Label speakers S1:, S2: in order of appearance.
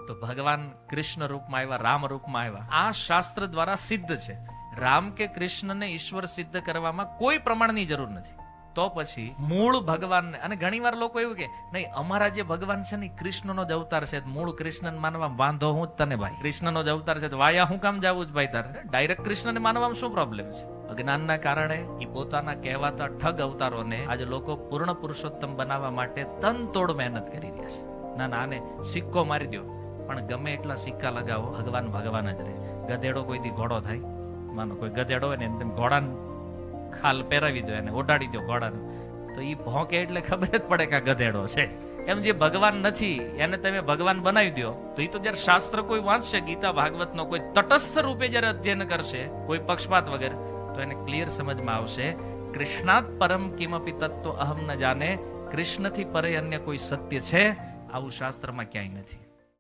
S1: તો ભગવાન કૃષ્ણ રૂપમાં આવ્યા, રામ રૂપમાં આવ્યા. આ શાસ્ત્ર દ્વારા સિદ્ધ છે. રામ કે કૃષ્ણને ઈશ્વર સિદ્ધ કરવામાં કોઈ પ્રમાણની જરૂર નથી. તો પછી મૂળ ભગવાનને, અને ઘણીવાર લોકો એવું કે નહીં અમારા જે ભગવાન છે ને કૃષ્ણનો જ અવતાર છે, મૂળ કૃષ્ણને માનવા વાંધો હું જ તને ભાઈ, કૃષ્ણનો જ અવતાર છે તો વાયા હું કામ જાવું જ ભાઈ તારે? ડાયરેક્ટ કૃષ્ણને માનવામાં શું પ્રોબ્લેમ છે? અજ્ઞાનના કારણે એ પોતાના કહેવાતા ઠગ અવતારોને આજે લોકો પૂર્ણ પુરુષોત્તમ બનાવવા માટે તનતોડ મહેનત કરી રહ્યા છે. ના ના, આને સિક્કો મારી દો, પણ ગમે એટલા સિક્કા લગાવો, ભગવાન ભગવાન જ રહે. ગધેડો કોઈથી ઘોડો થાય? માનો કોઈ ગધેડો હોય ને તેમ ઘોડાને ખાલ પહેરાવી દો, એને ઓડાડી દો ઘોડાને, તો એ ભોંકે એટલે ખબર જ પડે કે આ ગધેડો છે. એમ જે ભગવાન નથી એને તમે ભગવાન બનાવી દો, તો એ તો જયારે શાસ્ત્ર કોઈ વાંચશે, ગીતા ભાગવતનો કોઈ તટસ્થ રૂપે જયારે અધ્યયન કરશે, કોઈ પક્ષપાત વગર, તો એને ક્લિયર સમજમાં આવશે કૃષ્ણાત પરમ કિમપી તત્વ અહમ ન જાને, કૃષ્ણથી પરે અન્ય કોઈ સત્ય છે આવું શાસ્ત્રમાં ક્યાંય નથી.